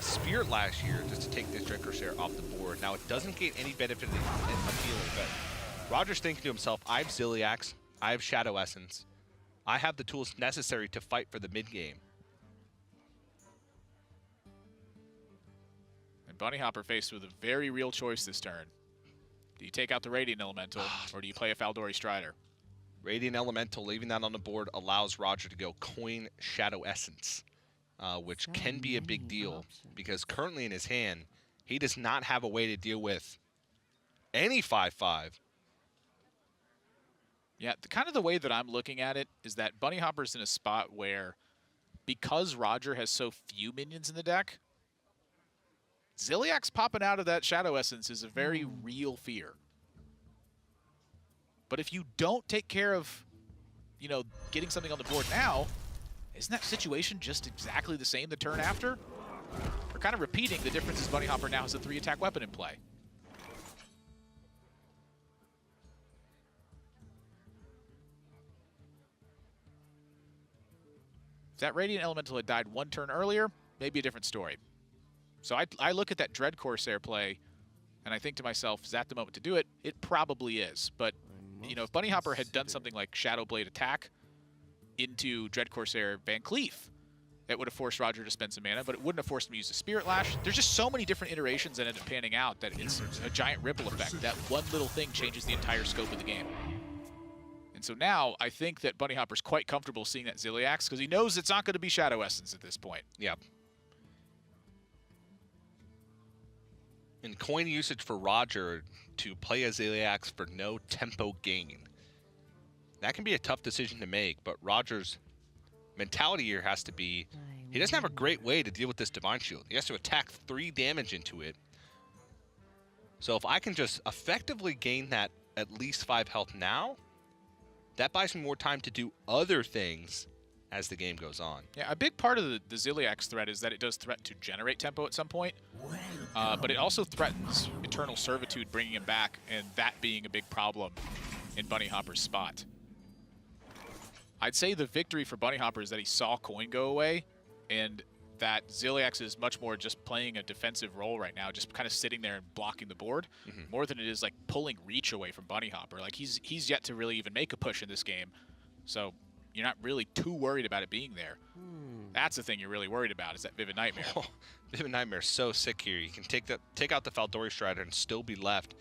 Spirit last year just to take this Drinker Share off the board. Now, it doesn't get any benefit of healing, but Roger's thinking to himself, I have Ziliax, I have Shadow Essence. I have the tools necessary to fight for the mid-game. And Bunnyhopper faced with a very real choice this turn. Do you take out the Radiant Elemental, or do you play a Faldori Strider? Radiant Elemental, leaving that on the board, allows Roger to go coin Shadow Essence, which can be a big deal, because currently in his hand, he does not have a way to deal with any 5-5. Yeah, kind of the way that I'm looking at it is that Bunnyhopper's in a spot where, because Roger has so few minions in the deck, Ziliax popping out of that Shadow Essence is a very real fear. But if you don't take care of, you know, getting something on the board now, isn't that situation just exactly the same the turn after? We're kind of repeating. The difference is Bunnyhopper now has a 3-attack weapon in play. If that Radiant Elemental had died 1 turn earlier, maybe a different story. So I look at that Dread Corsair play, and I think to myself, is that the moment to do it? It probably is. But, you know, if Bunnyhopper had done something like Shadow Blade Attack into Dread Corsair Van Cleef, it would have forced Roger to spend some mana, but it wouldn't have forced him to use the Spirit Lash. There's just so many different iterations that end up panning out that it's a giant ripple effect. That one little thing changes the entire scope of the game. And so now I think that Bunnyhopper's quite comfortable seeing that Ziliax because he knows it's not going to be Shadow Essence at this point. Yep. And coin usage for Roger to play a Ziliax for no tempo gain. That can be a tough decision to make, but Roger's mentality here has to be, he doesn't have a great way to deal with this Divine Shield. He has to attack 3 damage into it. So if I can just effectively gain that at least 5 health now, that buys me more time to do other things as the game goes on. Yeah, a big part of the Ziliax threat is that it does threaten to generate tempo at some point, but it also threatens Eternal Servitude bringing him back, and that being a big problem in Bunnyhopper's spot. I'd say the victory for Bunnyhopper is that he saw coin go away, and that Ziliax is much more just playing a defensive role right now, just kind of sitting there and blocking the board, more than it is like pulling reach away from Bunnyhopper. Like he's yet to really even make a push in this game, so you're not really too worried about it being there. That's the thing you're really worried about, is that Vivid Nightmare. Oh, Vivid Nightmare is so sick here. You can take out the Faldori Strider and still be left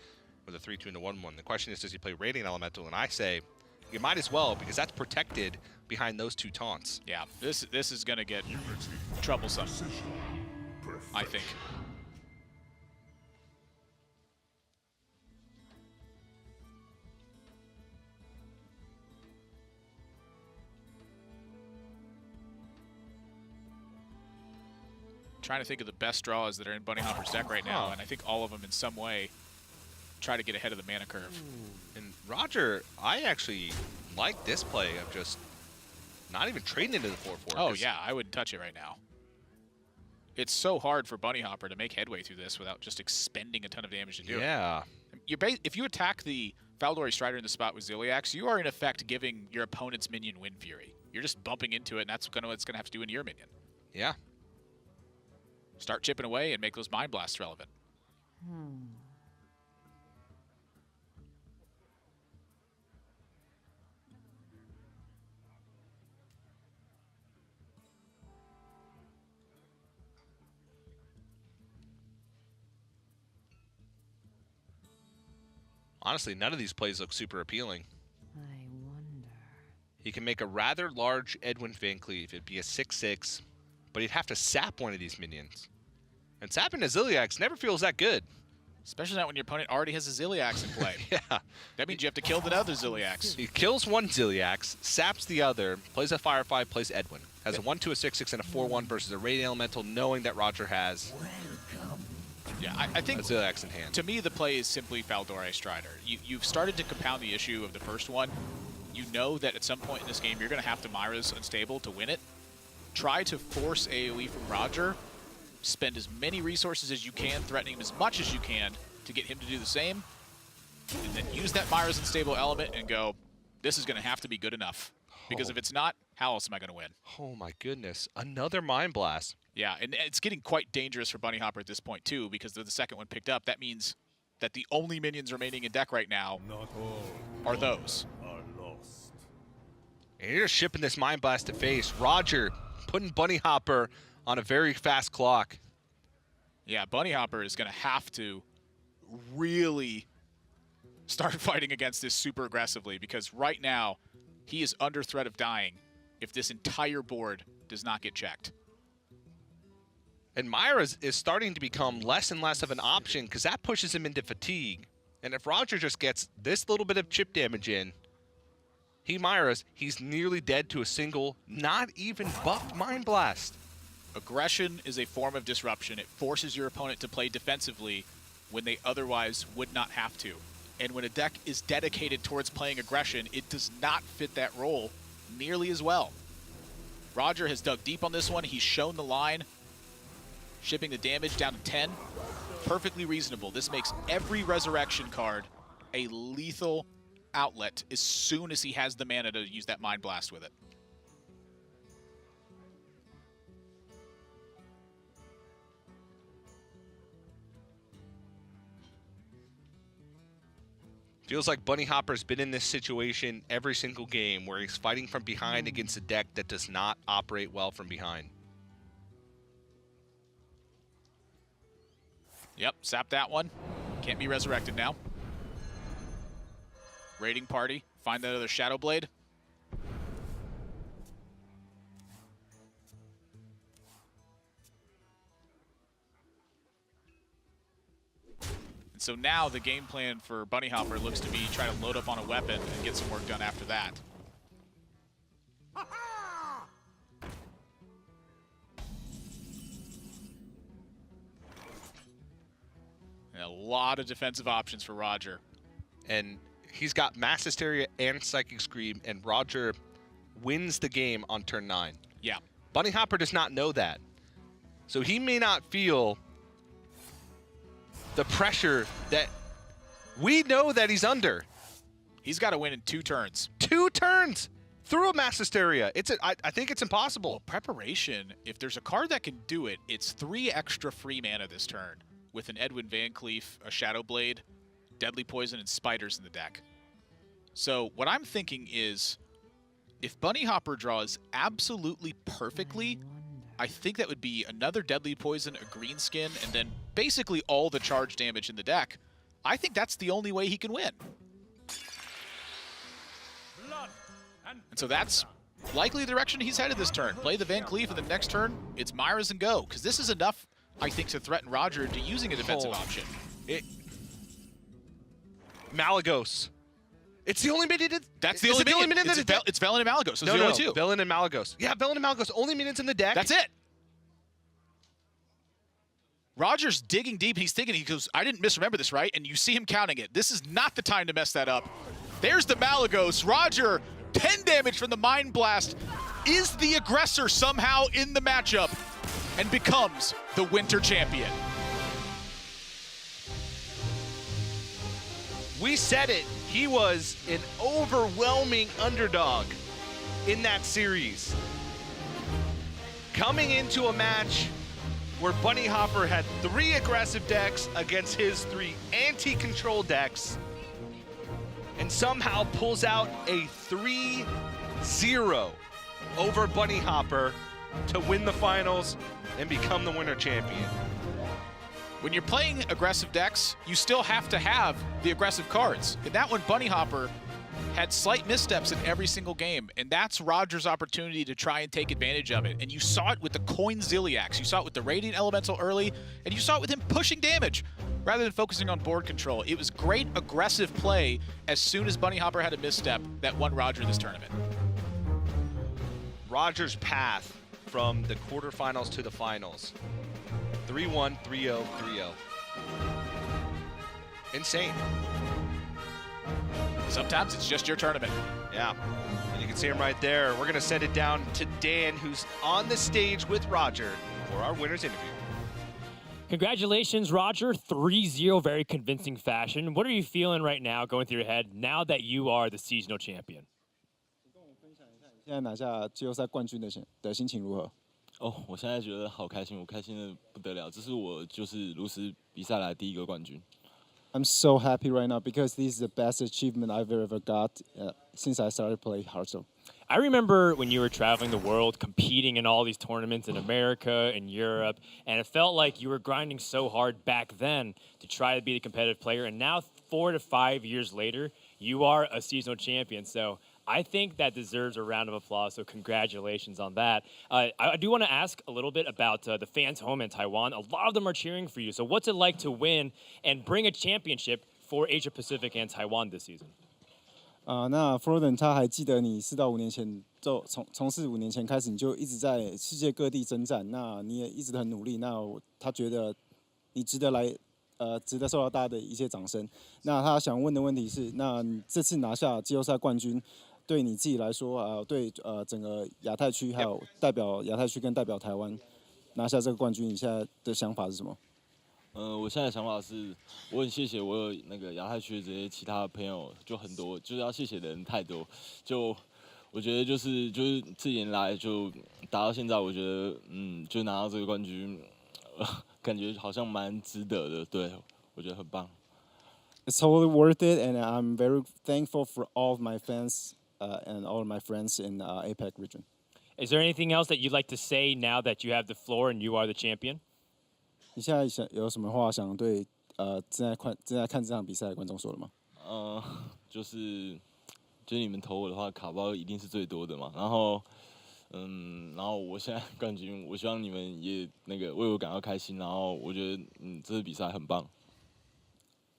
with a 3-2 and a 1-1. The question is, does he play Radiant Elemental? And I say, you might as well, because that's protected behind those 2 taunts. Yeah, this is going to get troublesome, I think. Trying to think of the best draws that are in Bunnyhopper's deck right now, and I think all of them in some way try to get ahead of the mana curve. And Roger, I actually like this play of just not even trading into the 4-4. Oh yeah, I wouldn't touch it right now. It's so hard for Bunnyhopper to make headway through this without just expending a ton of damage to do it. Yeah. If you attack the Faldori Strider in the spot with Ziliax, you are in effect giving your opponent's minion Wind Fury. You're just bumping into it, and that's what it's going to have to do in your minion. Yeah. Start chipping away and make those Mind Blasts relevant. Honestly, none of these plays look super appealing. I wonder. He can make a rather large Edwin Van Cleef. It'd be a 6-6, but he'd have to sap one of these minions. And sapping a Ziliax never feels that good. Especially not when your opponent already has a Ziliax in play. Yeah. That means you have to kill the other Ziliax. He kills one Ziliax, saps the other, plays a Firefly, plays Edwin. Has a 1-2, a 6-6, and a 4-1 versus a Radiant Elemental, knowing that Roger has Yeah, I think a Ziliax in hand. to me the play is simply Faldori Strider. You've started to compound the issue of the first one. You know that at some point in this game you're going to have to Myra's Unstable to win it. Try to force AoE from Roger. Spend as many resources as you can, threatening him as much as you can to get him to do the same. And then use that Myra's Unstable element and go, this is going to have to be good enough. Because if it's not, how else am I going to win? Oh my goodness. Another Mind Blast. Yeah, and it's getting quite dangerous for Bunnyhopper at this point too, because the second one picked up. That means that the only minions remaining in deck right now are those. And you're just shipping this Mind Blast to face. Roger putting Bunnyhopper on a very fast clock. Yeah, Bunnyhopper is going to have to really start fighting against this super aggressively, because right now he is under threat of dying if this entire board does not get checked. And Myra is starting to become less and less of an option because that pushes him into fatigue. And if Roger just gets this little bit of chip damage in, he's nearly dead to a single, not even buffed Mind Blast. Aggression is a form of disruption. It forces your opponent to play defensively when they otherwise would not have to. And when a deck is dedicated towards playing aggression, it does not fit that role nearly as well. Roger has dug deep on this one. He's shown the line, shipping the damage down to 10. Perfectly reasonable. This makes every Resurrection card a lethal outlet as soon as he has the mana to use that Mind Blast with it. Feels like Bunnyhopper's been in this situation every single game where he's fighting from behind against a deck that does not operate well from behind. Yep, sap that one. Can't be resurrected now. Raiding party, find that other Shadow Blade. So now the game plan for Bunnyhopper looks to be try to load up on a weapon and get some work done after that. And a lot of defensive options for Roger. And he's got Mass Hysteria and Psychic Scream, and Roger wins the game on turn 9. Yeah. Bunnyhopper does not know that. So he may not feel the pressure that we know that he's under. He's got to win in 2 turns. 2 turns through a Mass Hysteria. I think it's impossible. Well, preparation, if there's a card that can do it, it's 3 extra free mana this turn with an Edwin Van Cleef, a Shadow Blade, Deadly Poison, and Spiders in the deck. So what I'm thinking is if Bunnyhopper draws absolutely perfectly, I think that would be another Deadly Poison, a green skin, and then basically all the charge damage in the deck. I think that's the only way he can win. And so that's likely the direction he's headed this turn. Play the Van Cleef, and the next turn, it's Myra's and go. Because this is enough, I think, to threaten Roger into using a defensive option. Malagos. It's the only minion. That's the only minion. It's Velen and Malagos. So no, the only 2. Velen and Malagos. Yeah, Velen and Malagos. Only minions in the deck. That's it. Roger's digging deep. He's thinking, he goes, I didn't misremember this, right? And you see him counting it. This is not the time to mess that up. There's the Malagos. Roger, 10 damage from the Mind Blast, is the aggressor somehow in the matchup and becomes the Winter Champion. We said it. He was an overwhelming underdog in that series. Coming into a match where Bunnyhopper had 3 aggressive decks against his 3 anti-control decks, and somehow pulls out a 3-0 over Bunnyhopper to win the finals and become the Winter Champion. When you're playing aggressive decks, you still have to have the aggressive cards. In that one, Bunnyhopper had slight missteps in every single game, and that's Roger's opportunity to try and take advantage of it. And you saw it with the Coin Ziliax, you saw it with the Radiant Elemental early, and you saw it with him pushing damage rather than focusing on board control. It was great aggressive play as soon as Bunnyhopper had a misstep that won Roger this tournament. Roger's path from the quarterfinals to the finals. 3-1, 3-0, 3-0. Insane. Sometimes it's just your tournament. Yeah, and you can see him right there. We're gonna send it down to Dan, who's on the stage with Roger for our winner's interview. Congratulations, Roger. 3-0, very convincing fashion. What are you feeling right now going through your head now that you are the seasonal champion? 现在拿下季后赛冠军的心情如何？哦，我现在觉得好开心，我开心的不得了。这是我就是炉石比赛来第一个冠军。I'm so happy right now because this is the best achievement I've ever got since I started playing Hearthstone. I remember when you were traveling the world, competing in all these tournaments in America and Europe, and it felt like you were grinding so hard back then to try to be the competitive player. And now, 4 to 5 years later, you are a seasonal champion. So I think that deserves a round of applause, so congratulations on that. I do want to ask a little bit about the fans home in Taiwan. A lot of them are cheering for you. So what's it like to win and bring a championship for Asia Pacific and Taiwan this season? 那 Froden 他还记得你4到5年前，从4、5年前开始，你就一直在世界各地征战，那你也一直很努力。那他觉得你值得来值得受到大家的一些掌声。那他想问的问题是，那你这次拿下季后赛冠军，对你自己来说，对整个亚太区还有代表亚太区跟代表台湾拿下这个冠军，你现在的想法是什么？我现在的想法是，我很谢谢我有那个亚太区的这些其他朋友，就很多，就是要谢谢的人太多。就我觉得就是这年来就打到现在，我觉得就拿到这个冠军，感觉好像蛮值得的。对，我觉得很棒。It's totally worth it, and I'm very thankful for all of my fans and all of my friends in the APAC region. Is there anything else that you'd like to say now that you have the floor and you are the champion? 你现在有什么话想对正在看这场比赛的观众说的吗？就是你们投我的话，卡包一定是最多的嘛。然后我现在冠军，我希望你们也那个为我感到开心。然后我觉得这次比赛很棒。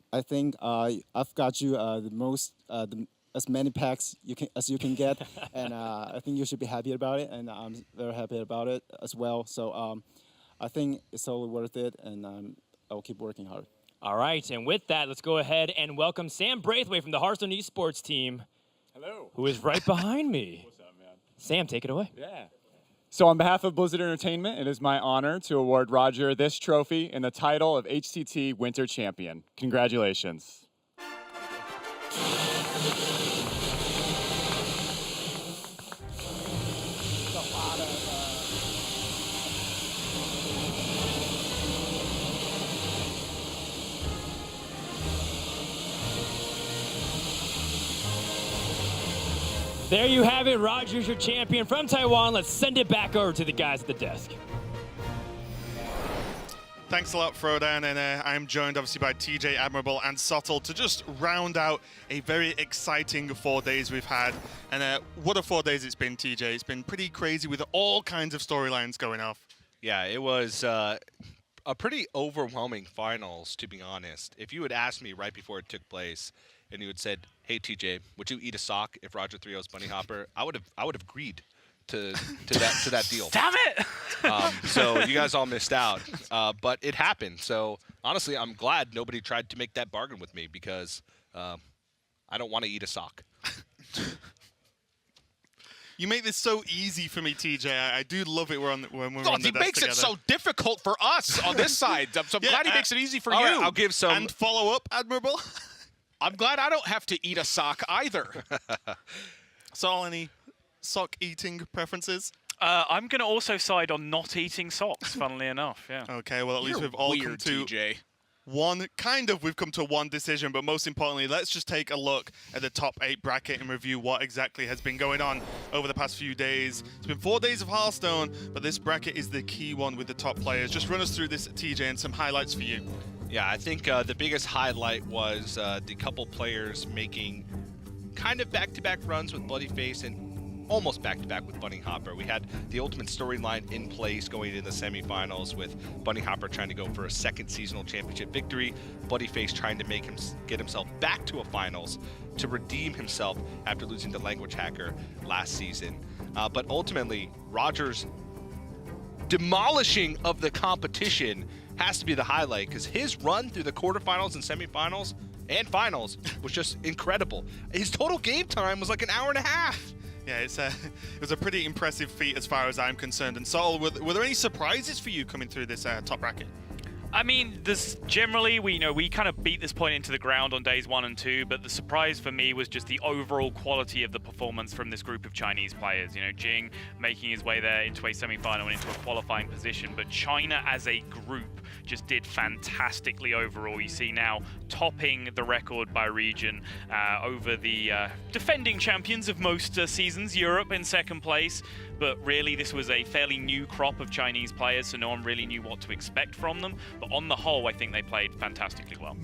I think I've got you the most as many packs as you can get, and I think you should be happy about it, and I'm very happy about it as well. So I think it's totally worth it, and I'll keep working hard. All right, and with that, let's go ahead and welcome Sam Braithwaite from the Hearthstone Esports team. Hello. Who is right behind me. What's up, man? Sam, take it away. Yeah. So on behalf of Blizzard Entertainment, it is my honor to award Roger this trophy and the title of HCT Winter Champion. Congratulations. There you have it. Roger's your champion from Taiwan. Let's send it back over to the guys at the desk. Thanks a lot, Frodan, and I'm joined obviously by TJ, Admirable, and Sottle to just round out a very exciting 4 days we've had. And what a 4 days it's been, TJ. It's been pretty crazy with all kinds of storylines going off. Yeah, it was a pretty overwhelming finals, to be honest. If you had asked me right before it took place, and you had said, "Hey TJ, would you eat a sock if Roger 3-0's Bunnyhopper?" I would have agreed to that deal. Damn it! So you guys all missed out, but it happened. So honestly, I'm glad nobody tried to make that bargain with me because I don't want to eat a sock. You make this so easy for me, TJ. I do love it when we're on the desk He makes together. it so difficult for us on this side. So I'm glad he makes it easy for you. Right, I'll give some. And follow up, Admirable. I'm glad I don't have to eat a sock either. So, any sock eating preferences? I'm going to also side on not eating socks, funnily enough, yeah. Okay, well, at least You're we've all come weird, to TJ. we've come to one decision, but most importantly, let's just take a look at the top 8 bracket and review what exactly has been going on over the past few days. It's been 4 days of Hearthstone, but this bracket is the key one with the top players. Just run us through this, TJ, and some highlights for you. Yeah, I think the biggest highlight was the couple players making kind of back-to-back runs with Bloodyface and almost back-to-back with Bunnyhopper. We had the ultimate storyline in place going into the semifinals with Bunnyhopper trying to go for a second seasonal championship victory, Bloodyface trying to get himself back to a finals to redeem himself after losing to Language Hacker last season. But ultimately, Roger's demolishing of the competition has to be the highlight because his run through the quarterfinals and semifinals and finals was just incredible. His total game time was like an hour and a half. Yeah, it was a pretty impressive feat as far as I'm concerned. And Saul, were there any surprises for you coming through this top bracket? I mean, there's generally, we kind of beat this point into the ground on days 1 and 2, but the surprise for me was just the overall quality of the performance from this group of Chinese players. Jing making his way there into a semi-final and into a qualifying position, but China as a group just did fantastically overall. You see now topping the record by region over the defending champions of most seasons, Europe in second place. But really, this was a fairly new crop of Chinese players, so no one really knew what to expect from them. But on the whole, I think they played fantastically well.